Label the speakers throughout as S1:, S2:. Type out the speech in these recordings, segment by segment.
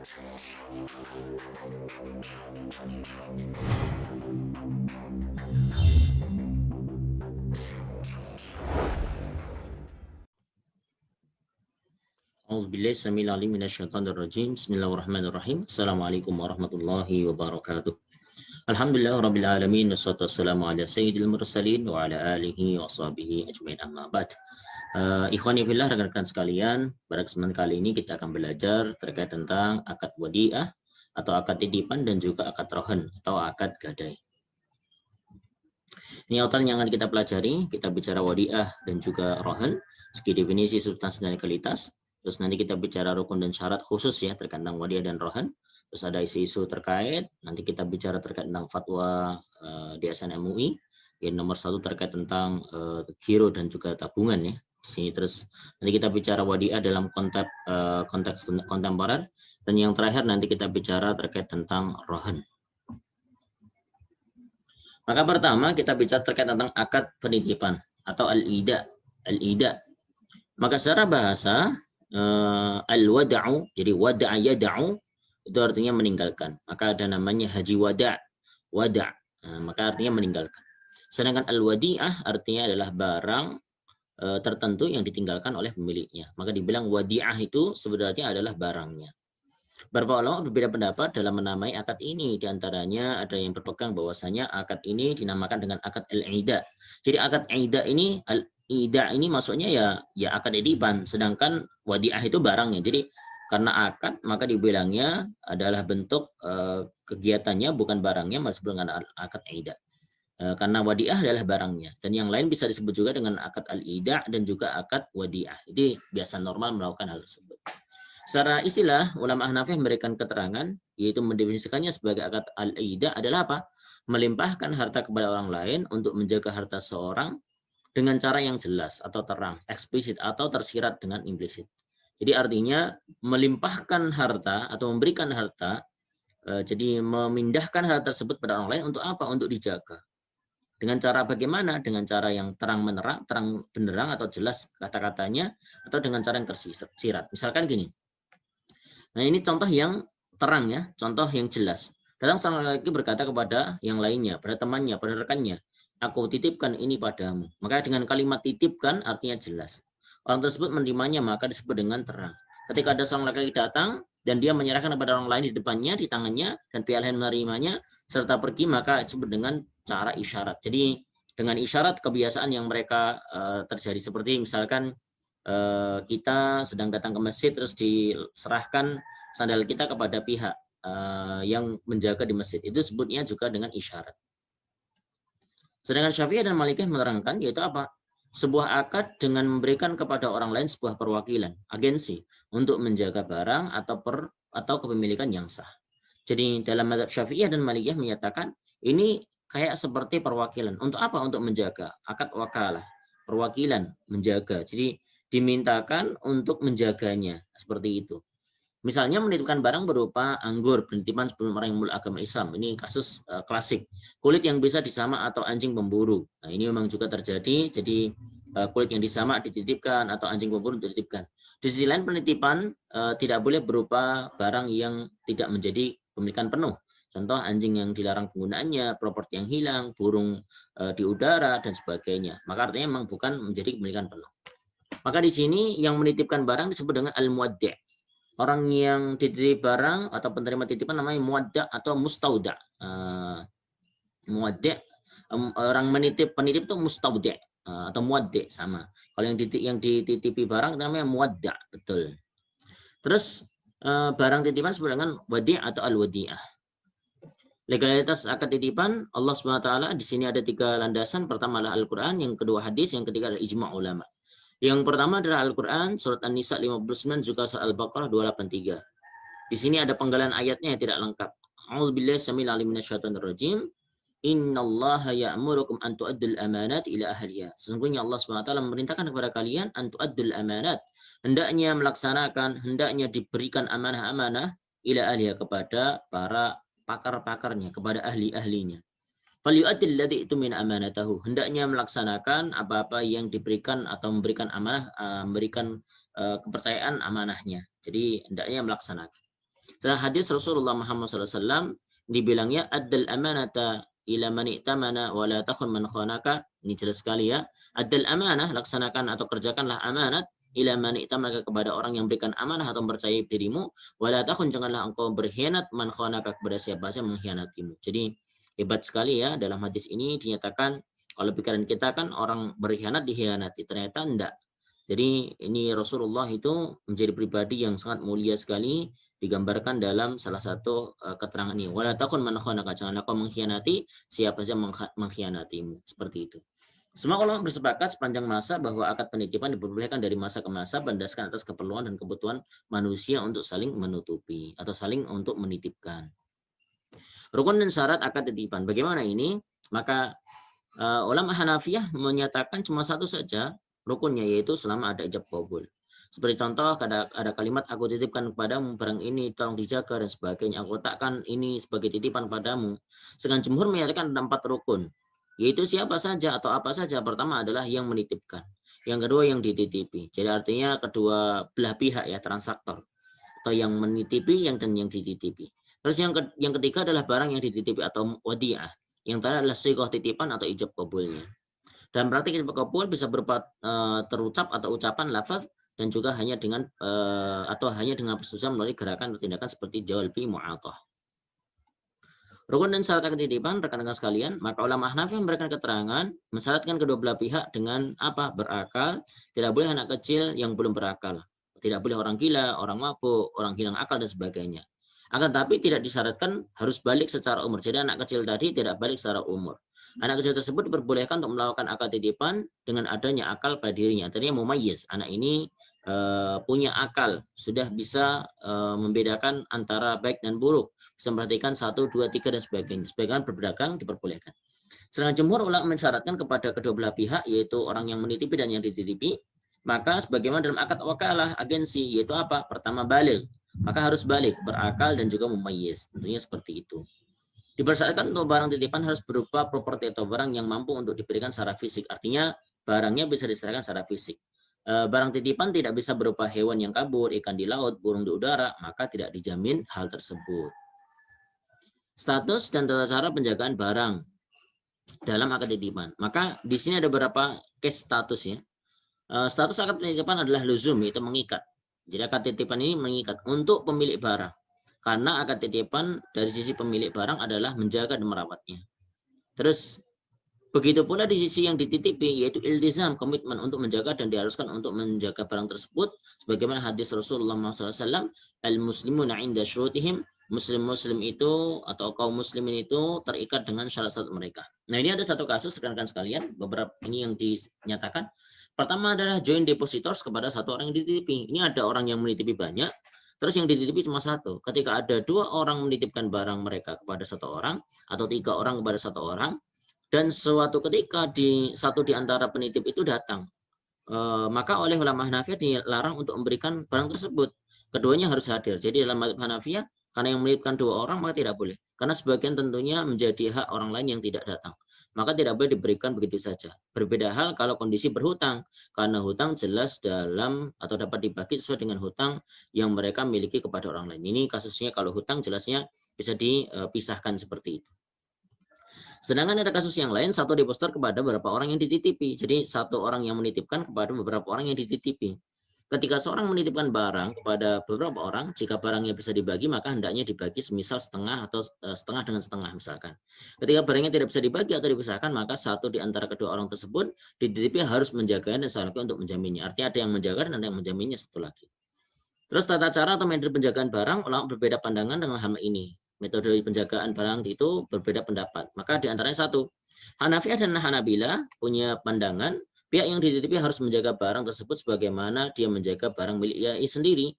S1: A'udzubillahi samil alim minasyaitonir rajim. Bismillahirrahmanirrahim. Assalamualaikum warahmatullahi wabarakatuh. Alhamdulillah rabbil alamin wassalatu wassalamu ala sayyidil mursalin wa ala alihi wa sahbihi ajmain amma ba'd. Ikhwani fillah, rekan-rekan sekalian, pada kesempatan kali ini kita akan belajar terkait tentang akad wadi'ah atau akad titipan dan juga akad rohan atau akad gadai. Ini outan yang akan kita pelajari, kita bicara wadi'ah dan juga rohan, segi definisi, substansi dan legalitas. Terus nanti kita bicara rukun dan syarat khusus ya terkait tentang wadi'ah dan rohan. Terus ada isu-isu terkait, nanti kita bicara terkait tentang fatwa DSN MUI yang nomor 1 terkait tentang giro dan juga tabungan ya. Di sini terus nanti kita bicara wadi'ah dalam konteks kontemporer, dan yang terakhir nanti kita bicara terkait tentang rohan. Maka pertama kita bicara terkait tentang akad penitipan atau al-ida. Al-ida. Maka secara bahasa al-wada'u, jadi wada'a yada'u itu artinya meninggalkan. Maka ada namanya haji wada'. Wada'. Maka artinya meninggalkan. Sedangkan al-wadi'ah artinya adalah barang tertentu yang ditinggalkan oleh pemiliknya. Maka dibilang wadi'ah itu sebenarnya adalah barangnya. Beberapa ulama berbeda pendapat dalam menamai akad ini. Di antaranya ada yang berpegang bahwasanya akad ini dinamakan dengan akad al-ida. Jadi akad ida ini, al-ida ini maksudnya ya akad titipan, sedangkan wadi'ah itu barangnya. Jadi karena akad maka dibilangnya adalah bentuk kegiatannya bukan barangnya, masuk dengan akad ida. Karena wadi'ah adalah barangnya, dan yang lain bisa disebut juga dengan akad al-ida dan juga akad wadi'ah. Jadi biasa normal melakukan hal tersebut. Secara istilah, ulama Hanafi memberikan keterangan, yaitu mendefinisikannya sebagai akad al-ida adalah apa? Melimpahkan harta kepada orang lain untuk menjaga harta seorang dengan cara yang jelas atau terang, eksplisit atau tersirat dengan implisit. Jadi artinya melimpahkan harta atau memberikan harta, jadi memindahkan harta tersebut pada orang lain untuk apa? Untuk dijaga. Dengan cara bagaimana? Dengan cara yang terang benderang atau jelas kata-katanya, atau dengan cara yang tersirat. Misalkan gini. Nah, ini contoh yang terang ya, contoh yang jelas. Datang sang laki berkata kepada yang lainnya, pada temannya, pada rekannya, aku titipkan ini padamu. Maka dengan kalimat titipkan artinya jelas. Orang tersebut menerimanya maka disebut dengan terang. Ketika ada seorang laki datang dan dia menyerahkan kepada orang lain di depannya, di tangannya, dan pihak lain menerimanya serta pergi, maka disebut dengan cara isyarat. Jadi dengan isyarat kebiasaan yang mereka terjadi, seperti misalkan kita sedang datang ke masjid terus diserahkan sandal kita kepada pihak yang menjaga di masjid, itu sebutnya juga dengan isyarat. Sedangkan Syafi'iyah dan Malikiyah menerangkan yaitu apa? Sebuah akad dengan memberikan kepada orang lain sebuah perwakilan, agensi untuk menjaga barang atau kepemilikan yang sah. Jadi dalam mazhab Syafi'iyah dan Malikiyah menyatakan ini kayak seperti perwakilan. Untuk apa? Untuk menjaga. Akad wakalah, perwakilan menjaga. Jadi dimintakan untuk menjaganya, seperti itu. Misalnya menitipkan barang berupa anggur, penitipan sebelum orang yang memeluk agama Islam. Ini kasus klasik. Kulit yang bisa disamak atau anjing pemburu. Nah, ini memang juga terjadi. Jadi kulit yang disamak dititipkan atau anjing pemburu dititipkan. Di sisi lain penitipan tidak boleh berupa barang yang tidak menjadi pemilikan penuh. Contoh anjing yang dilarang penggunaannya, properti yang hilang, burung di udara dan sebagainya. Maka artinya memang bukan menjadi pemilikan penuh. Maka di sini yang menitipkan barang disebut dengan al-muwaddi'. Orang yang dititip barang atau penerima titipan namanya muwadda' atau mustauda'. Muwaddi', orang penitip itu mustauda' atau muwaddi' sama. Kalau yang dititipi barang itu namanya muwadda', betul. Terus barang titipan disebut dengan wadi' atau al-wadi'ah. Legalitas akad titipan Allah SWT di sini ada 3 landasan. Pertama adalah Al-Qur'an, yang kedua hadis, yang ketiga adalah ijma' ulama. Yang pertama adalah Al-Quran, surat An-Nisa 59, juga surat Al-Baqarah 283. Di sini ada penggalan ayatnya yang tidak lengkap. A'udzubillahi samil alim minasyaitonir rajim. Innallaha ya'murukum an tu'addul amanat ila ahliha. Sesungguhnya Allah SWT memerintahkan kepada kalian an tu'addul amanat. Hendaknya diberikan amanah-amanah ila ahliha, kepada para pakar-pakarnya, kepada ahli-ahlinya. Falyu'addil ladzi min amanatahu, hendaknya melaksanakan apa-apa yang diberikan atau memberikan amanah, memberikan kepercayaan amanahnya. Jadi hendaknya melaksanakan. Setelah hadis Rasulullah Muhammad SAW dibilangnya addal amanata ila man i'tamana wa la takhun man khanaka. Ini jelas sekali ya. Addal amanah, laksanakan atau kerjakanlah amanat ila man i'tamana, kepada orang yang berikan amanah atau mempercayai dirimu, wa la takhun, janganlah engkau berkhianat man khanaka, kepada siapa saja mengkhianatimu. Jadi hebat sekali ya, dalam hadis ini dinyatakan kalau pikiran kita kan orang berkhianat dikhianati, ternyata enggak. Jadi ini Rasulullah itu menjadi pribadi yang sangat mulia sekali, digambarkan dalam salah satu keterangan ini. Wala takun man khanaka, janganlah kau mengkhianati siapa saja mengkhianatimu. Seperti itu. Semua ulama bersepakat sepanjang masa bahwa akad penitipan diperbolehkan dari masa ke masa berdasarkan atas keperluan dan kebutuhan manusia untuk saling menutupi atau saling untuk menitipkan. Rukun dan syarat akad titipan. Bagaimana ini? Maka ulama Hanafiyah menyatakan cuma satu saja rukunnya, yaitu selama ada ijab kabul. Seperti contoh, ada kalimat aku titipkan kepadamu barang ini, tolong dijaga dan sebagainya. Aku letakkan ini sebagai titipan padamu. Sedangkan jumhur menyatakan ada 4 rukun, yaitu siapa saja atau apa saja. Pertama adalah yang menitipkan. Yang kedua yang dititipi. Jadi artinya kedua belah pihak ya, transaktor. Atau yang menitipi dan yang dititipi. Terus yang ketiga adalah barang yang dititipi atau wadi'ah. Yang terakhir adalah sighah titipan atau ijab kabulnya. Dan praktik ijab kabul bisa berupa terucap atau ucapan lafaz, dan juga hanya dengan persetujuan melalui gerakan atau tindakan seperti jalbi mu'athah. Rukun dan syarat akad titipan, rekan-rekan sekalian, maka ulama Hanafi memberikan keterangan mensyaratkan kedua belah pihak dengan apa? Berakal. Tidak boleh anak kecil yang belum berakal. Tidak boleh orang gila, orang mabuk, orang hilang akal dan sebagainya. Akan tapi tidak disyaratkan harus balik secara umur. Jadi anak kecil tadi tidak balik secara umur. Anak kecil tersebut diperbolehkan untuk melakukan akad titipan dengan adanya akal pada dirinya. Artinya mumayyiz. Anak ini punya akal, sudah bisa membedakan antara baik dan buruk, bisa memperhatikan 1, 2, 3 dan sebagainya. Sebagian berpedagang diperbolehkan. Sedangkan jumhur ulama mensyaratkan kepada kedua belah pihak, yaitu orang yang menitipi dan yang dititipi, maka sebagaimana dalam akad wakalah agensi, yaitu apa? Pertama balik, maka harus balik, berakal dan juga mumayyiz. Tentunya seperti itu. Dipersyaratkan untuk barang titipan harus berupa properti atau barang yang mampu untuk diberikan secara fisik. Artinya barangnya bisa diserahkan secara fisik. Barang titipan tidak bisa berupa hewan yang kabur, ikan di laut, burung di udara, maka tidak dijamin hal tersebut. Status dan tata cara penjagaan barang dalam akad titipan. Maka di sini ada beberapa case status ya. Status akad titipan adalah luzum, yaitu mengikat. Jadi akad titipan ini mengikat untuk pemilik barang. Karena akad titipan dari sisi pemilik barang adalah menjaga dan merawatnya. Terus begitu pula di sisi yang dititipi, yaitu iltizam, komitmen untuk menjaga dan diharuskan untuk menjaga barang tersebut. Sebagaimana hadis Rasulullah SAW, al-muslimuna inda syurutihim, muslim-muslim itu atau kaum muslimin itu terikat dengan syarat-syarat mereka. Nah ini ada satu kasus rekan-rekan sekalian, beberapa ini yang dinyatakan. Pertama adalah joint depositors kepada satu orang yang dititipi. Ini ada orang yang menitipi banyak, terus yang dititipi cuma satu. Ketika ada 2 orang menitipkan barang mereka kepada 1 orang atau 3 orang kepada 1 orang, dan suatu ketika satu di antara penitip itu datang, maka oleh ulama Hanafiyah dilarang untuk memberikan barang tersebut. Keduanya harus hadir. Jadi dalam mazhab Hanafiyah, karena yang menitipkan 2 orang maka tidak boleh. Karena sebagian tentunya menjadi hak orang lain yang tidak datang. Maka tidak boleh diberikan begitu saja. Berbeda hal kalau kondisi berhutang. Karena hutang jelas dalam atau dapat dibagi sesuai dengan hutang yang mereka miliki kepada orang lain. Ini kasusnya kalau hutang jelasnya bisa dipisahkan seperti itu. Sedangkan ada kasus yang lain, satu depositor kepada beberapa orang yang dititipi. Jadi satu orang yang menitipkan kepada beberapa orang yang dititipi. Ketika seorang menitipkan barang kepada beberapa orang, jika barangnya bisa dibagi, maka hendaknya dibagi semisal setengah atau setengah dengan setengah misalkan. Ketika barangnya tidak bisa dibagi atau dipisahkan, maka satu di antara kedua orang tersebut dititipi harus menjaganya dan satu lagi untuk menjaminnya. Artinya ada yang menjaga dan ada yang menjaminnya satu lagi. Terus tata cara atau metode penjagaan barang, ulama berbeda pandangan dengan hal ini. Metode penjagaan barang itu berbeda pendapat. Maka di antaranya satu, Hanafiyah dan Hanabila punya pandangan pihak yang dititipi harus menjaga barang tersebut sebagaimana dia menjaga barang miliknya sendiri.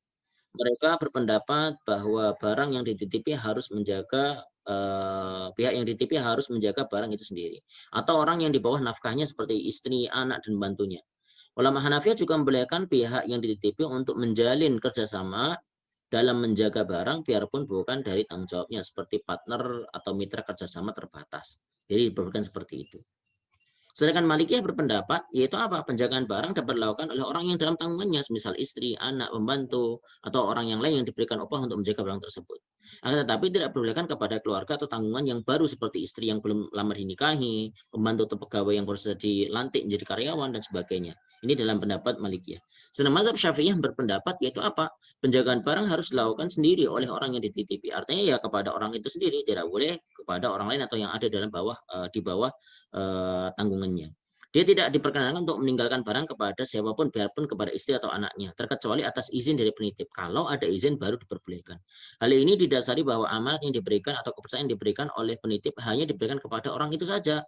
S1: Mereka berpendapat bahwa barang yang dititipi harus menjaga pihak yang dititipi harus menjaga barang itu sendiri. Atau orang yang di bawah nafkahnya seperti istri, anak, dan bantunya. Ulama Hanafiyah juga membolehkan pihak yang dititipi untuk menjalin kerjasama dalam menjaga barang biarpun bukan dari tanggung jawabnya, seperti partner atau mitra kerjasama terbatas. Jadi diperbolehkan seperti itu. Sedangkan Malikiyah berpendapat, yaitu apa? Penjagaan barang dapat dilakukan oleh orang yang dalam tanggungannya, misal istri, anak, pembantu, atau orang yang lain yang diberikan upah untuk menjaga barang tersebut. Akan tetapi tidak diperbolehkan kepada keluarga atau tanggungan yang baru seperti istri yang belum lama dinikahi, pembantu atau pegawai yang baru saja dilantik menjadi karyawan, dan sebagainya. Ini dalam pendapat Malikiyah. Sedangkan mazhab Syafi'iyah berpendapat, yaitu apa? Penjagaan barang harus dilakukan sendiri oleh orang yang dititipi. Artinya ya kepada orang itu sendiri, tidak boleh kepada orang lain atau yang ada dalam di bawah tanggungannya. Dia tidak diperkenankan untuk meninggalkan barang kepada siapapun, biarpun kepada istri atau anaknya, terkecuali atas izin dari penitip. Kalau ada izin baru diperbolehkan. Hal ini didasari bahwa amanat yang diberikan atau kepercayaan yang diberikan oleh penitip hanya diberikan kepada orang itu saja.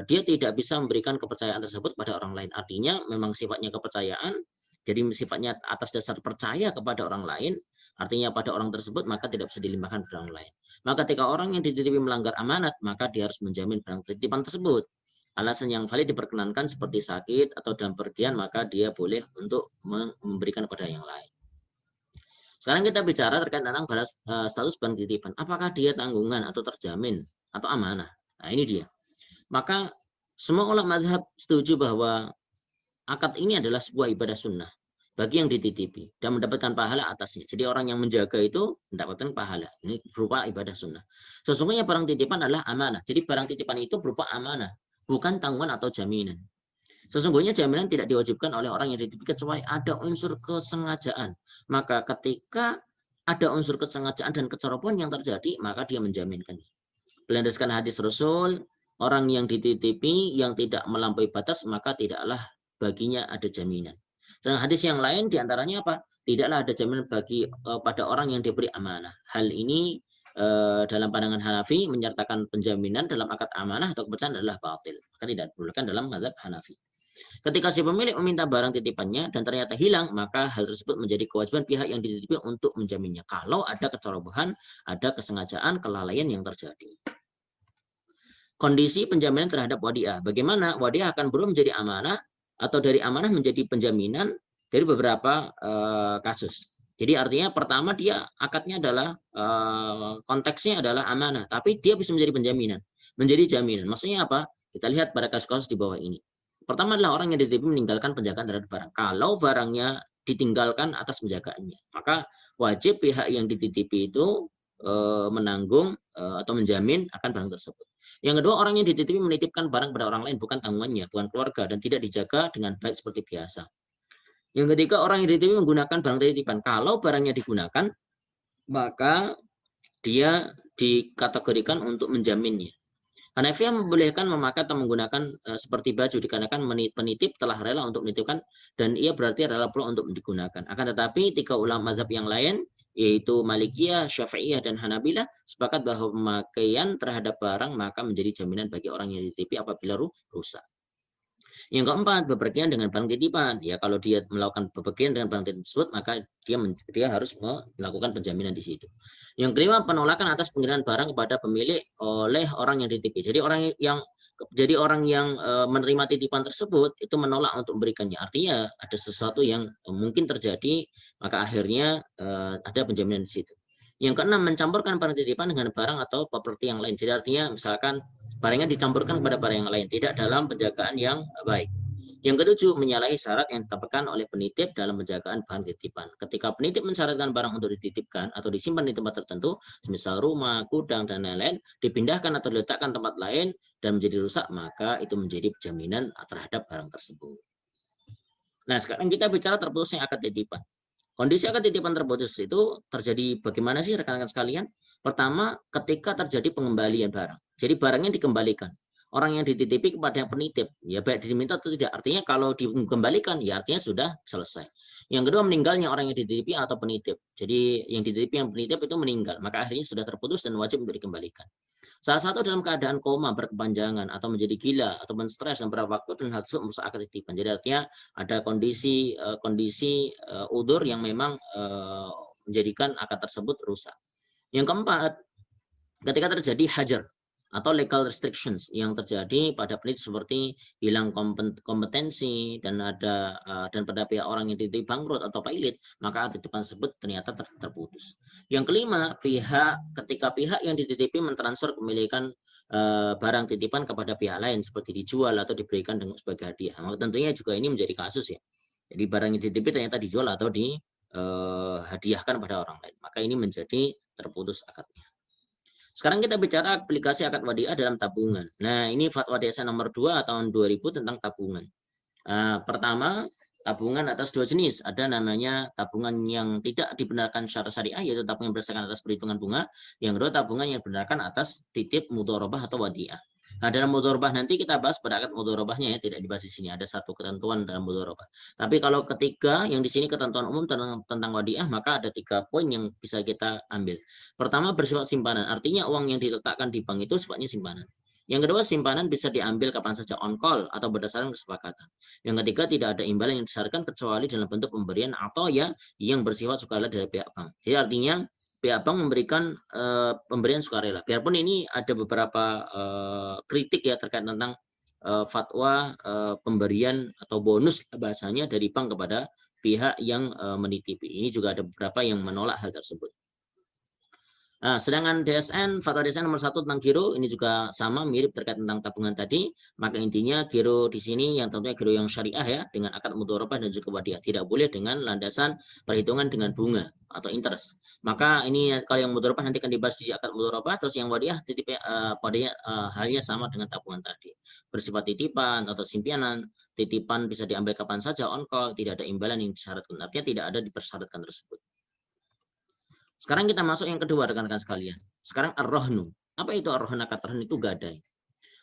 S1: Dia tidak bisa memberikan kepercayaan tersebut pada orang lain. Artinya memang sifatnya kepercayaan, jadi sifatnya atas dasar percaya kepada orang lain, artinya pada orang tersebut, maka tidak bisa dilimpahkan pada orang lain. Maka ketika orang yang dititipi melanggar amanat, maka dia harus menjamin barang titipan tersebut. Alasan yang valid diperkenankan seperti sakit atau dalam pergian, maka dia boleh untuk memberikan kepada yang lain. Sekarang kita bicara terkait tentang status barang titipan. Apakah dia tanggungan atau terjamin atau amanah? Nah ini dia. Maka semua ulama mazhab setuju bahwa akad ini adalah sebuah ibadah sunnah bagi yang dititipi dan mendapatkan pahala atasnya. Jadi orang yang menjaga itu mendapatkan pahala. Ini berupa ibadah sunnah. Sesungguhnya barang titipan adalah amanah. Jadi barang titipan itu berupa amanah, bukan tanggungan atau jaminan. Sesungguhnya jaminan tidak diwajibkan oleh orang yang dititipi kecuali ada unsur kesengajaan. Maka ketika ada unsur kesengajaan dan kecerobohan yang terjadi, maka dia menjaminkan. Berdasarkan hadis Rasul, orang yang dititipi yang tidak melampaui batas, maka tidaklah baginya ada jaminan. Sedangkan hadis yang lain diantaranya apa? Tidaklah ada jaminan bagi pada orang yang diberi amanah. Hal ini dalam pandangan Hanafi menyertakan penjaminan dalam akad amanah atau kepercayaan adalah batil. Maka tidak diperbolehkan dalam mazhab Hanafi. Ketika si pemilik meminta barang titipannya dan ternyata hilang, maka hal tersebut menjadi kewajiban pihak yang dititipi untuk menjaminnya. Kalau ada kecerobohan, ada kesengajaan, kelalaian yang terjadi. Kondisi penjaminan terhadap wadiah. Bagaimana wadiah akan berubah menjadi amanah atau dari amanah menjadi penjaminan dari beberapa kasus. Jadi artinya pertama dia akadnya adalah konteksnya adalah amanah, tapi dia bisa menjadi penjaminan, menjadi jaminan. Maksudnya apa? Kita lihat pada kasus-kasus di bawah ini. Pertama adalah orang yang dititipi meninggalkan penjagaan terhadap barang. Kalau barangnya ditinggalkan atas penjagaannya, maka wajib pihak yang dititipi itu menanggung atau menjamin akan barang tersebut. Yang kedua, orang yang dititipi menitipkan barang pada orang lain, bukan tanggungannya, bukan keluarga, dan tidak dijaga dengan baik seperti biasa. Yang ketiga, orang yang dititipi menggunakan barang titipan. Kalau barangnya digunakan, maka dia dikategorikan untuk menjaminnya. Hanafi membolehkan memakai atau menggunakan seperti baju dikarenakan penitip telah rela untuk menitipkan dan ia berarti rela pula untuk digunakan. Akan tetapi tiga ulama mazhab yang lain yaitu Malikiyah, Syafi'iyah, dan Hanabilah sepakat bahwa pemakaian terhadap barang maka menjadi jaminan bagi orang yang dititipi apabila rusak. Yang keempat, bepergian dengan barang titipan. Ya, kalau dia melakukan bepergian dengan barang titipan tersebut, maka dia harus melakukan penjaminan di situ. Yang kelima, penolakan atas pengiriman barang kepada pemilik oleh orang yang dititipi. Jadi orang yang menerima titipan tersebut itu menolak untuk memberikannya. Artinya ada sesuatu yang mungkin terjadi, maka akhirnya ada penjaminan di situ. Yang keenam, mencampurkan barang titipan dengan barang atau properti yang lain. Jadi artinya misalkan barangnya dicampurkan kepada barang yang lain, tidak dalam penjagaan yang baik. Yang ketujuh, menyalahi syarat yang ditetapkan oleh penitip dalam penjagaan bahan titipan. Ketika penitip mensyaratkan barang untuk dititipkan atau disimpan di tempat tertentu, semisal rumah, gudang, dan lain-lain, dipindahkan atau diletakkan tempat lain dan menjadi rusak, maka itu menjadi jaminan terhadap barang tersebut. Nah, sekarang kita bicara terputusnya akad titipan. Kondisi akad titipan terputus itu terjadi bagaimana sih rekan-rekan sekalian? Pertama, ketika terjadi pengembalian barang. Jadi barangnya dikembalikan. Orang yang dititipi kepada yang penitip, ya baik diminta atau tidak. Artinya kalau dikembalikan, ya artinya sudah selesai. Yang kedua, meninggalnya orang yang dititipi atau penitip. Jadi yang dititipi yang penitip itu meninggal, maka akhirnya sudah terputus dan wajib untuk dikembalikan. Salah satu dalam keadaan koma berkepanjangan atau menjadi gila atau stres dan beberapa waktu dan hal tersebut merusak akad titipan. Jadi artinya ada kondisi udzur yang memang menjadikan akad tersebut rusak. Yang keempat, ketika terjadi hajar atau legal restrictions yang terjadi pada penitip seperti hilang kompetensi dan pada pihak orang yang dititipi bangkrut atau pailit, maka titipan tersebut ternyata terputus. Yang kelima, ketika pihak yang dititipi mentransfer kepemilikan barang titipan kepada pihak lain seperti dijual atau diberikan sebagai hadiah. Maka tentunya juga ini menjadi kasus ya. Jadi barang yang dititipi ternyata dijual atau dihadiahkan pada orang lain. Maka ini menjadi terputus akadnya. Sekarang kita bicara aplikasi akad wadiah dalam tabungan. Nah, ini fatwa DSN nomor 2 tahun 2000 tentang tabungan. Pertama, tabungan atas dua jenis. Ada namanya tabungan yang tidak dibenarkan secara syariah, yaitu tabungan berdasarkan atas perhitungan bunga. Yang kedua, tabungan yang dibenarkan atas titip mudharabah atau wadiah. Nah, dalam mudharabah nanti kita bahas pada akad mudharabahnya ya, tidak dibahas di sini. Ada satu ketentuan dalam mudharabah. Tapi kalau ketiga, yang di sini ketentuan umum tentang wadiah, maka ada 3 poin yang bisa kita ambil. Pertama, bersifat simpanan. Artinya uang yang diletakkan di bank itu sifatnya simpanan. Yang kedua, simpanan bisa diambil kapan saja on call atau berdasarkan kesepakatan. Yang ketiga, tidak ada imbalan yang disyaratkan kecuali dalam bentuk pemberian atau ya yang bersifat sukarela dari pihak bank. Jadi artinya pihak bank memberikan pemberian sukarela. Biarpun ini ada beberapa kritik ya terkait tentang fatwa pemberian atau bonus bahasanya dari bank kepada pihak yang menitipi. Ini juga ada beberapa yang menolak hal tersebut. Nah, sedangkan DSN, fatwa DSN nomor 1 tentang giro, ini juga sama, mirip terkait tentang tabungan tadi. Maka intinya giro di sini yang tentunya giro yang syariah ya, dengan akad mudharabah dan juga wadiah. Tidak boleh dengan landasan perhitungan dengan bunga atau interest. Maka ini kalau yang mudharabah nanti akan dibahas di akad mudharabah, terus yang wadiah padanya halnya sama dengan tabungan tadi. Bersifat titipan atau simpanan, titipan bisa diambil kapan saja on call, tidak ada imbalan yang disyaratkan. Artinya tidak ada dipersyaratkan tersebut. Sekarang kita masuk yang kedua rekan-rekan sekalian. Sekarang ar-rahnu. Apa itu ar-rahn? Kata rahn itu gadai.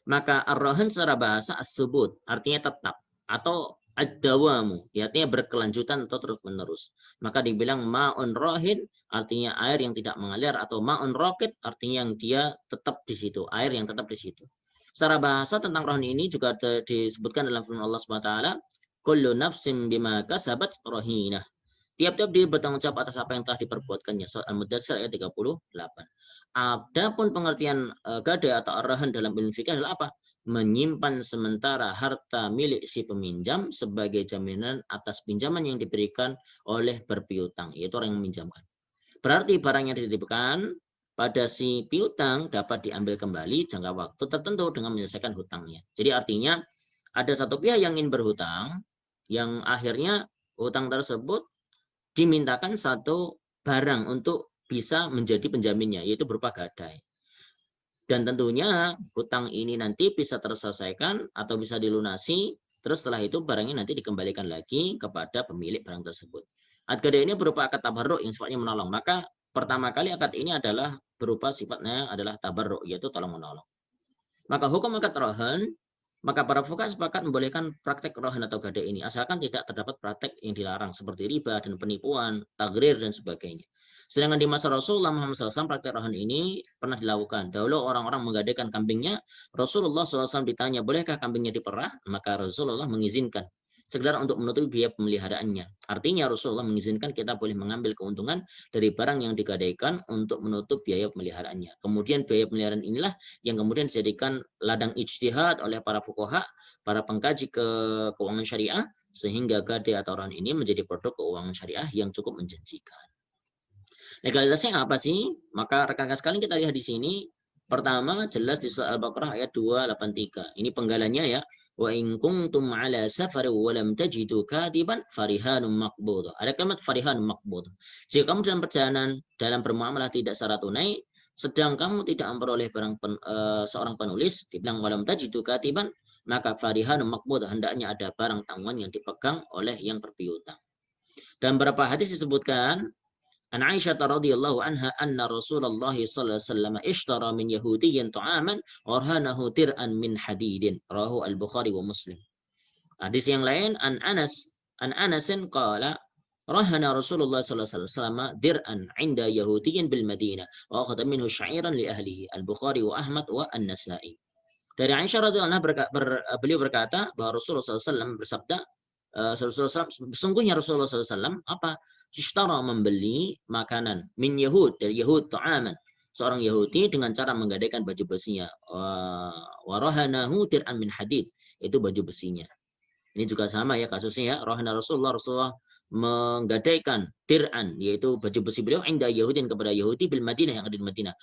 S1: Maka ar-rahn secara bahasa as-subut, artinya tetap atau ad-dawamu, artinya berkelanjutan atau terus-menerus. Maka dibilang ma'un rahin, artinya air yang tidak mengalir, atau ma'un raqid, artinya yang dia tetap di situ, air yang tetap di situ. Secara bahasa tentang rahn ini juga disebutkan dalam firman Allah Subhanahu wa taala, kullu nafsin bima kasabat rahinah. Tiap-tiap dia bertanggung jawab atas apa yang telah diperbuatkannya. Surat Al-Mudatsir ayat 38. Adapun pengertian gadai atau arahan dalam ilmu fikih adalah apa? Menyimpan sementara harta milik si peminjam sebagai jaminan atas pinjaman yang diberikan oleh berpiutang, yaitu orang yang meminjamkan. Berarti barang yang dititipkan pada si piutang dapat diambil kembali jangka waktu tertentu dengan menyelesaikan hutangnya. Jadi artinya ada satu pihak yang ingin berhutang, yang akhirnya hutang tersebut dimintakan satu barang untuk bisa menjadi penjaminnya, yaitu berupa gadai. Dan tentunya hutang ini nanti bisa terselesaikan atau bisa dilunasi, terus setelah itu barangnya nanti dikembalikan lagi kepada pemilik barang tersebut. Akad gadai ini berupa akad tabarruk yang sifatnya menolong. Maka pertama kali akad ini adalah berupa sifatnya adalah tabarruk, yaitu tolong menolong. Maka hukum akad rahn, maka para fuqaha sepakat membolehkan praktek rahn atau gadai ini, asalkan tidak terdapat praktek yang dilarang seperti riba dan penipuan, tagrir dan sebagainya. Sedangkan di masa Rasulullah Muhammad SAW praktek rahn ini pernah dilakukan. Dahulu orang-orang menggadaikan kambingnya, Rasulullah SAW ditanya, bolehkah kambingnya diperah? Maka Rasulullah mengizinkan, sekedar untuk menutupi biaya pemeliharaannya. Artinya Rasulullah mengizinkan kita boleh mengambil keuntungan dari barang yang digadaikan untuk menutup biaya pemeliharaannya. Kemudian biaya pemeliharaan inilah yang kemudian dijadikan ladang ijtihad oleh para fuqaha, para pengkaji keuangan syariah, sehingga gadai atau rahn ini menjadi produk keuangan syariah yang cukup menjanjikan. Legalitasnya apa sih? Maka rekan-rekan sekalian kita lihat di sini. Pertama jelas di surat Al-Baqarah ayat 283. Ini penggalannya ya. Wa in kuntum ala safar wa lam tajidu katiban farihanun maqbud. Ada kalimat farihanun maqbud. Jika kamu dalam perjalanan dalam bermuamalah tidak secara tunai, sedang kamu tidak memperoleh seorang penulis, dibilang walam tajidu katiban, maka farihanun maqbud, hendaknya ada barang tanggungan yang dipegang oleh yang berpiutang. Dan beberapa hadis disebutkan An Aisyah radhiyallahu anha anna Rasulullah sallallahu alaihi wasallam ishtara min Yahudiyyin ta'aman warhanahu tir'an min hadidin. Rawahu Al-Bukhari wa Muslim. Hadis yang lain an Anasin qala rahana Rasulullah sallallahu alaihi wasallam dir'an 'inda Yahudiyyin bil Madinah wa akhadha minhu sya'iran li ahlihi. Al-Bukhari wa Ahmad wa An-Nasa'i. Dari Aisyah radhiyallahu anha beliau berkata bahwa Rasulullah sallallahu alaihi wasallam bersabda, sesungguhnya Rasulullah SAW apa? Ishtara membeli makanan min Yahud, dari Yahud ta'aman, seorang Yahudi dengan cara menggadaikan baju besinya. Warahanahu tir'an min hadid, itu baju besinya. Ini juga sama ya kasusnya ya. Rasulullah menggadaikan dir'an, yaitu baju besi beliau inda Yahudin kepada Yahudi bil Madinah yang ada di Madinah.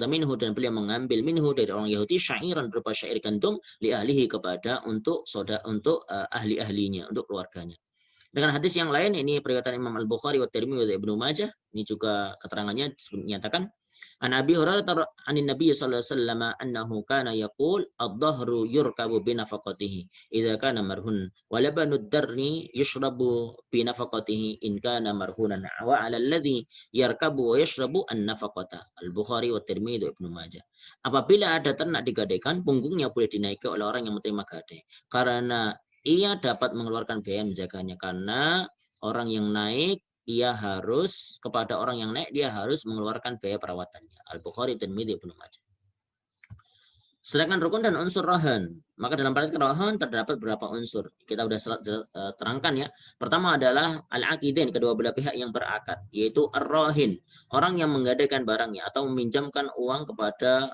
S1: Minhu, dan beliau mengambil minhu dari orang Yahudi syairan berupa syair gandum li ahlihi kepada untuk ahli-ahlinya, untuk keluarganya. Dengan hadis yang lain, ini periwayatan Imam Al-Bukhari wa Tirmidzi wa Ibnu Majah, ini juga keterangannya menyatakan an Abi Hurairah anin Nabi sallallahu alaihi wasallam annahu kana yaqul ad-dhahru yurkabu bi nafaqatihi idza kana marhun wa labanu ad-darni yushrabu bi nafaqatihi in kana marhunan wa 'ala alladhi yarkabu wa yashrabu an-nafaqata. Al-Bukhari wa Tirmidzi wa Ibnu Majah. Apabila ada ternak digadaikan, punggungnya boleh dinaiki oleh orang yang menerima gadai karena ia dapat mengeluarkan biaya menjaganya, karena orang yang naik dia harus kepada orang yang naik dia harus mengeluarkan biaya perawatannya. Al-Bukhari dan Ibnu Majah. Sedangkan rukun dan unsur rohan, maka dalam praktik rohan terdapat beberapa unsur. Kita sudah terangkan ya. Pertama adalah al-aqidain, kedua belah pihak yang berakad, yaitu ar-rohin, orang yang menggadaikan barangnya atau meminjamkan uang kepada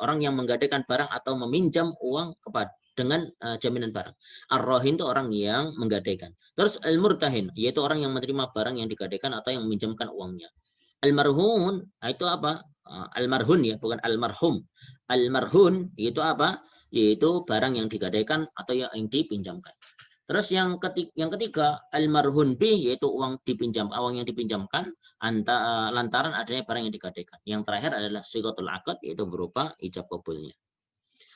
S1: orang yang menggadaikan barang atau meminjam uang kepada dengan jaminan barang. Ar-rohin itu orang yang menggadaikan. Terus al-murtahin, yaitu orang yang menerima barang yang digadaikan atau yang meminjamkan uangnya. Al-marhun itu apa? Al-marhun ya, bukan al-marhum. Al-marhun itu apa? Yaitu barang yang digadaikan atau yang dipinjamkan. Terus yang ketiga al-marhun bih, yaitu uang yang dipinjamkan lantaran adanya barang yang digadaikan. Yang terakhir adalah siqatul aqd, yaitu berupa ijab kabulnya.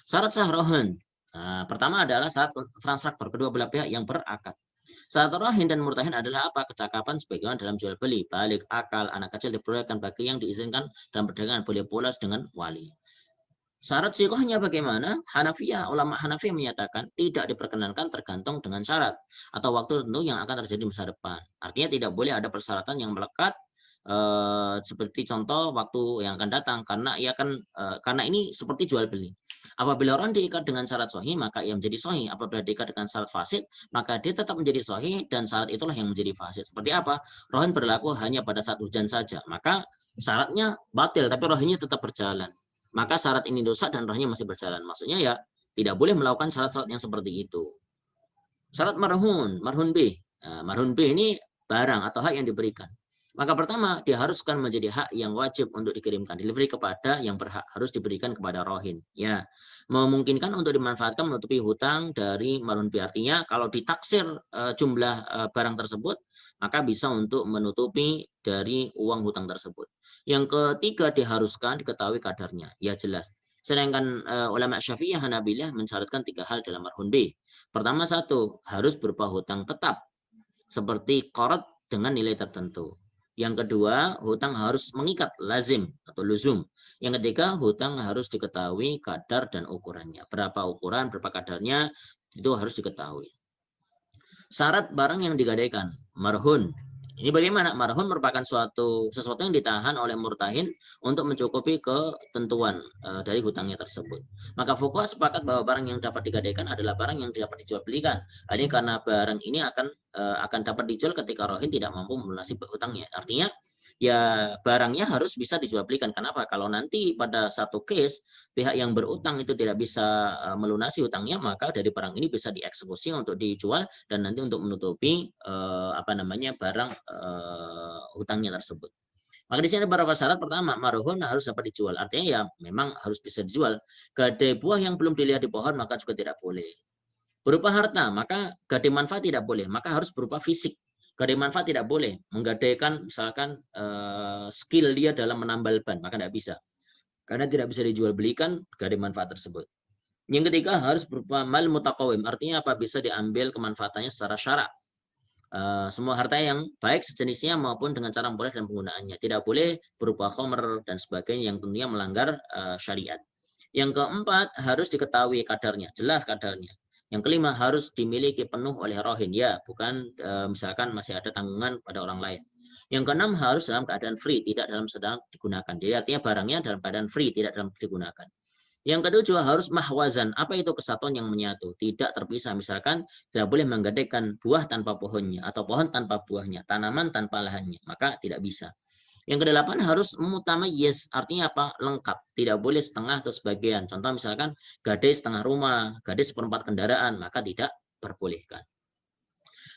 S1: Syarat sah rohan. Nah, pertama adalah syarat transaktor kedua belah pihak yang berakad. Syarat rohin dan murtahin adalah apa? Kecakapan sebagaimana dalam jual beli, balik, akal, anak kecil diperbolehkan bagi yang diizinkan dalam perdagangan, boleh pula dengan wali. Syarat sikohnya bagaimana? Ulama Hanafiyah menyatakan tidak diperkenankan tergantung dengan syarat atau waktu tertentu yang akan terjadi di masa depan. Artinya tidak boleh ada persyaratan yang melekat seperti contoh waktu yang akan datang, karena ini seperti jual beli. Apabila orang diikat dengan syarat sahih maka ia menjadi sahih. Apabila diikat dengan syarat fasid maka dia tetap menjadi sahih dan syarat itulah yang menjadi fasid. Seperti apa? Rohin berlaku hanya pada saat hujan saja, maka syaratnya batil tapi rohinnya tetap berjalan. Maka syarat ini dosa dan rohnya masih berjalan. Maksudnya ya tidak boleh melakukan syarat-syarat yang seperti itu. Syarat marhun B. Nah, marhun B ini barang atau hak yang diberikan. Maka pertama diharuskan menjadi hak yang wajib untuk dikirimkan, delivery kepada yang berhak, harus diberikan kepada rohin. Ya, memungkinkan untuk dimanfaatkan menutupi hutang dari marhun B. Artinya kalau ditaksir jumlah barang tersebut, maka bisa untuk menutupi dari uang hutang tersebut. Yang ketiga diharuskan diketahui kadarnya. Ya jelas. Sedangkan ulama Syafi'iyah Hanabilah mensyaratkan 3 hal dalam marhun B. Pertama, 1, harus berupa hutang tetap seperti qarad dengan nilai tertentu. Yang kedua, hutang harus mengikat, lazim atau luzum. Yang ketiga, hutang harus diketahui kadar dan ukurannya. Berapa ukuran, berapa kadarnya, itu harus diketahui. Syarat barang yang digadaikan, marhun. Ini bagaimana? Marhun merupakan sesuatu yang ditahan oleh murtahin untuk mencukupi ketentuan dari hutangnya tersebut. Maka fuqaha sepakat bahwa barang yang dapat digadaikan adalah barang yang dapat dijual belikan. Ini karena barang ini akan dapat dijual ketika rohin tidak mampu melunasi hutangnya. Artinya ya barangnya harus bisa dijual belikan. Kenapa? Kalau nanti pada satu case pihak yang berutang itu tidak bisa melunasi hutangnya, maka dari barang ini bisa dieksekusi untuk dijual dan nanti untuk menutupi barang hutangnya tersebut. Maka di sini ada beberapa syarat. Pertama, marhun harus dapat dijual. Artinya ya memang harus bisa dijual. Gadai buah yang belum dilihat di pohon maka juga tidak boleh. Berupa harta, maka gadai manfaat tidak boleh. Maka harus berupa fisik. Gadai manfaat tidak boleh. Menggadaikan misalkan skill dia dalam menambal ban, maka tidak bisa. Karena tidak bisa dijual belikan gadai manfaat tersebut. Yang ketiga harus berupa mal mutaqawim. Artinya apa? Bisa diambil kemanfaatannya secara syarak. Semua harta yang baik sejenisnya maupun dengan cara memperoleh dan penggunaannya. Tidak boleh berupa khomer dan sebagainya yang tentunya melanggar syariat. Yang keempat harus diketahui kadarnya, jelas kadarnya. Yang kelima harus dimiliki penuh oleh rohin, ya bukan misalkan masih ada tanggungan pada orang lain. Yang keenam harus dalam keadaan free, tidak dalam sedang digunakan. Jadi artinya barangnya dalam keadaan free, tidak dalam digunakan. Yang ketujuh harus mahwazan. Apa itu kesatuan yang menyatu? Tidak terpisah. Misalkan tidak boleh menggadaikan buah tanpa pohonnya atau pohon tanpa buahnya, tanaman tanpa lahannya. Maka tidak bisa. Yang kedelapan harus mutamayyiz. Artinya apa? Lengkap. Tidak boleh setengah atau sebagian. Contoh misalkan gadai setengah rumah, gadai seperempat kendaraan, maka tidak diperbolehkan.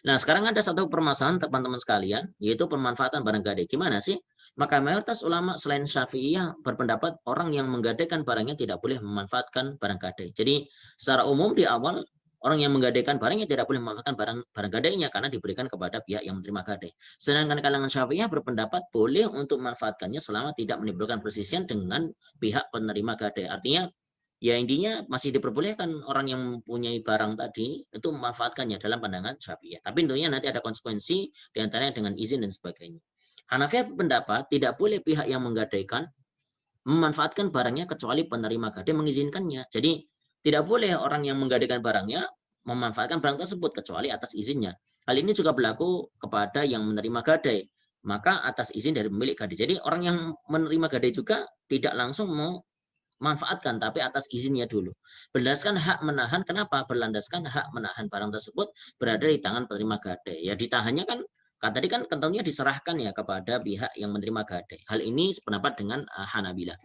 S1: Nah, sekarang ada satu permasalahan teman-teman sekalian, yaitu pemanfaatan barang gadai. Gimana sih? Maka mayoritas ulama selain Syafi'iyah berpendapat orang yang menggadaikan barangnya tidak boleh memanfaatkan barang gadai. Jadi, secara umum di awal orang yang menggadaikan barangnya tidak boleh memanfaatkan barang gadainya karena diberikan kepada pihak yang menerima gadai. Sedangkan kalangan Syafi'iyah berpendapat boleh untuk memanfaatkannya selama tidak menimbulkan perselisihan dengan pihak penerima gadai. Artinya ya intinya masih diperbolehkan orang yang mempunyai barang tadi itu memanfaatkannya dalam pandangan Syafi'iyah. Tapi tentunya nanti ada konsekuensi diantaranya dengan izin dan sebagainya. Hanafiyah berpendapat tidak boleh pihak yang menggadaikan memanfaatkan barangnya kecuali penerima gadai mengizinkannya. Jadi tidak boleh orang yang menggadaikan barangnya memanfaatkan barang tersebut kecuali atas izinnya. Hal ini juga berlaku kepada yang menerima gadai. Maka atas izin dari pemilik gadai. Jadi orang yang menerima gadai juga tidak langsung mau manfaatkan tapi atas izinnya dulu. Berlandaskan hak menahan, kenapa? Berlandaskan hak menahan barang tersebut berada di tangan penerima gadai. Ya ditahannya kan tadi kan tentunya diserahkan ya kepada pihak yang menerima gadai. Hal ini sependapat dengan Hanabilah.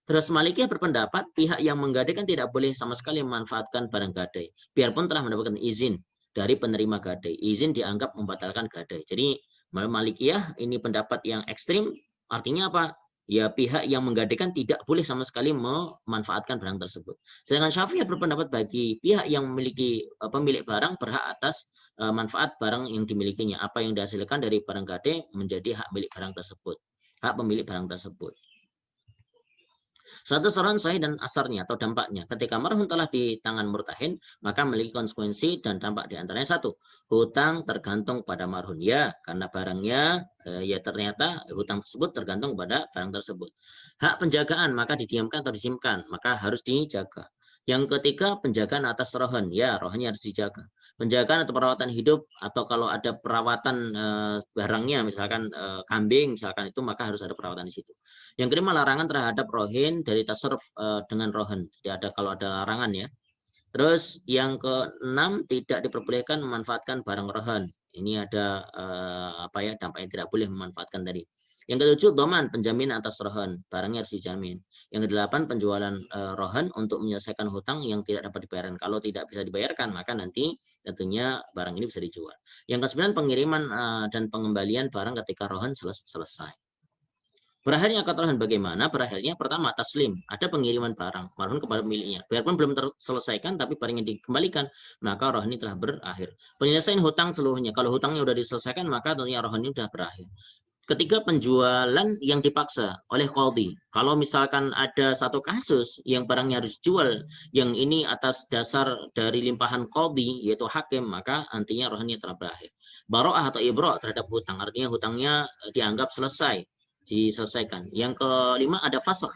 S1: Terus Malikiyah berpendapat pihak yang menggadaikan tidak boleh sama sekali memanfaatkan barang gadai, biarpun telah mendapatkan izin dari penerima gadai. Izin dianggap membatalkan gadai. Jadi Malikiyah ini pendapat yang ekstrim, artinya apa? Ya pihak yang menggadaikan tidak boleh sama sekali memanfaatkan barang tersebut. Sedangkan Syafi'iyah berpendapat bagi pihak yang memiliki pemilik barang berhak atas manfaat barang yang dimilikinya. Apa yang dihasilkan dari barang gadai menjadi hak milik barang tersebut, hak pemilik barang tersebut. Satu saran sahih dan asarnya atau dampaknya. Ketika marhun telah di tangan murtahin, maka memiliki konsekuensi dan dampak diantaranya satu, hutang tergantung pada marhun. Ya, karena barangnya ya ternyata hutang tersebut tergantung pada barang tersebut. Hak penjagaan maka didiamkan atau disimpan, maka harus dijaga. Yang ketiga, penjagaan atas rohan. Ya, rohannya harus dijaga. Penjagaan atau perawatan hidup atau kalau ada perawatan barangnya, misalkan kambing, misalkan itu maka harus ada perawatan di situ. Yang kelima, larangan terhadap rohin dari tasarruf dengan rohan. Jadi ada kalau ada larangan ya. Terus yang keenam, tidak diperbolehkan memanfaatkan barang rohan. Ini ada apa ya dampak yang tidak boleh memanfaatkan tadi. Yang ketujuh, doman, penjamin atas rohan, barangnya harus dijamin. Yang kedelapan, penjualan rohan untuk menyelesaikan hutang yang tidak dapat dibayarkan. Kalau tidak bisa dibayarkan, maka nanti tentunya barang ini bisa dijual. Yang kesembilan, pengiriman dan pengembalian barang ketika rohan selesai. Berakhirnya akad rohan bagaimana? Berakhirnya pertama taslim, ada pengiriman barang marhun kepada pemiliknya. Biarpun belum terselesaikan tapi barangnya dikembalikan, maka rohan ini telah berakhir. Penyelesaian hutang seluruhnya. Kalau hutangnya sudah diselesaikan maka tentunya rohan ini sudah berakhir. Ketiga, penjualan yang dipaksa oleh qadhi. Kalau misalkan ada satu kasus yang barangnya harus dijual, yang ini atas dasar dari limpahan qadhi yaitu hakim, maka nantinya rohannya telah berakhir. Baro'ah atau ibro' terhadap hutang, artinya hutangnya dianggap selesai, diselesaikan. Yang kelima ada fasakh,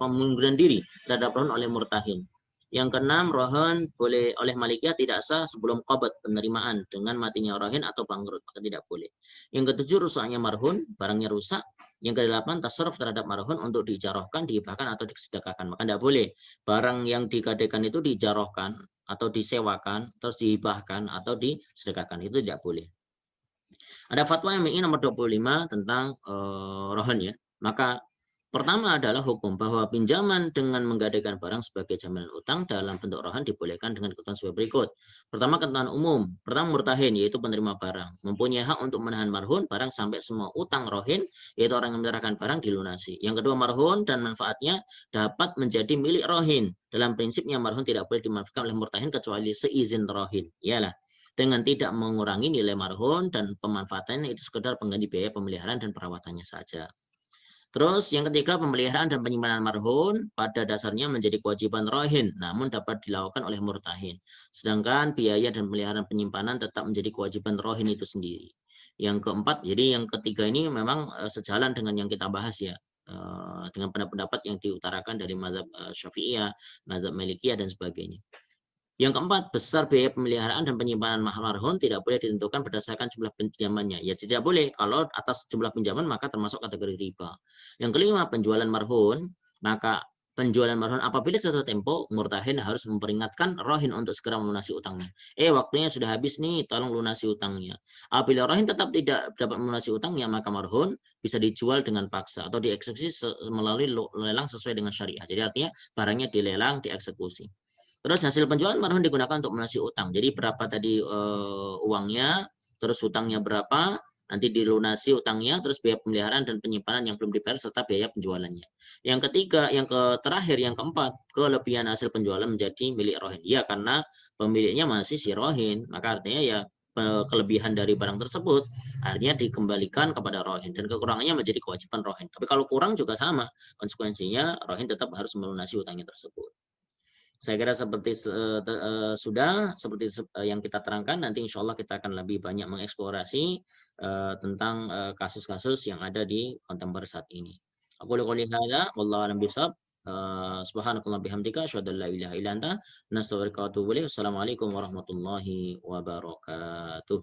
S1: pengunduran diri terhadap rohan oleh murtahin. Yang keenam, rohan boleh oleh Malikiyah tidak sah sebelum qabad, penerimaan, dengan matinya rohin atau bangkrut, maka tidak boleh. Yang ketujuh, rusaknya marhun, barangnya rusak. Yang kedelapan, tasarruf terhadap marhun untuk dijarohkan, dihibahkan atau disedekahkan, maka tidak boleh. Barang yang digadaikan itu dijarohkan atau disewakan, terus dihibahkan atau disedekahkan, itu tidak boleh. Ada fatwa MI nomor 25 tentang rohan ya. Maka pertama adalah hukum bahwa pinjaman dengan menggadaikan barang sebagai jaminan utang dalam bentuk rohan dibolehkan dengan ketentuan sebagai berikut. Pertama, ketentuan umum. Pertama, murtahin, yaitu penerima barang. Mempunyai hak untuk menahan marhun barang sampai semua utang rohin, yaitu orang yang menyerahkan barang dilunasi. Yang kedua, marhun dan manfaatnya dapat menjadi milik rohin. Dalam prinsipnya marhun tidak boleh dimanfaatkan oleh murtahin kecuali seizin rohin. Iyalah, dengan tidak mengurangi nilai marhun dan pemanfaatannya itu sekedar pengganti biaya pemeliharaan dan perawatannya saja. Terus yang ketiga, pemeliharaan dan penyimpanan marhun pada dasarnya menjadi kewajiban rohin, namun dapat dilakukan oleh murtahin. Sedangkan biaya dan pemeliharaan penyimpanan tetap menjadi kewajiban rohin itu sendiri. Yang keempat, jadi yang ketiga ini memang sejalan dengan yang kita bahas ya, dengan pendapat yang diutarakan dari mazhab Syafi'iyah, mazhab Malikiyah dan sebagainya. Yang keempat, besar biaya pemeliharaan dan penyimpanan marhun tidak boleh ditentukan berdasarkan jumlah pinjamannya. Ya tidak boleh, kalau atas jumlah pinjaman maka termasuk kategori riba. Yang kelima, penjualan marhun, maka penjualan marhun apabila suatu tempo murtahin harus memperingatkan rohin untuk segera melunasi utangnya. Waktunya sudah habis nih, tolong lunasi utangnya. Apabila rohin tetap tidak dapat melunasi utangnya, maka marhun bisa dijual dengan paksa atau dieksekusi melalui lelang sesuai dengan syariah. Jadi artinya barangnya dilelang, dieksekusi. Terus hasil penjualan marhun digunakan untuk melunasi utang. Jadi berapa tadi uangnya, terus utangnya berapa, nanti dilunasi utangnya, terus biaya pemeliharaan dan penyimpanan yang belum dibayar serta biaya penjualannya. Yang ketiga, terakhir, yang keempat, kelebihan hasil penjualan menjadi milik rohin. Ya, karena pemiliknya masih si rohin, maka artinya ya kelebihan dari barang tersebut artinya dikembalikan kepada rohin dan kekurangannya menjadi kewajiban rohin. Tapi kalau kurang juga sama, konsekuensinya rohin tetap harus melunasi utangnya tersebut. Saya kira sudah seperti yang kita terangkan. Nanti insya Allah kita akan lebih banyak mengeksplorasi tentang kasus-kasus yang ada di kontemporer saat ini. Aku qouli hadza wallahu a'lam bishawab. Subhanakallah bihamdika asyhadu an la ilaha illa anta nastaghfiruka wa atubu ilaik. Assalamualaikum warahmatullahi wabarakatuh.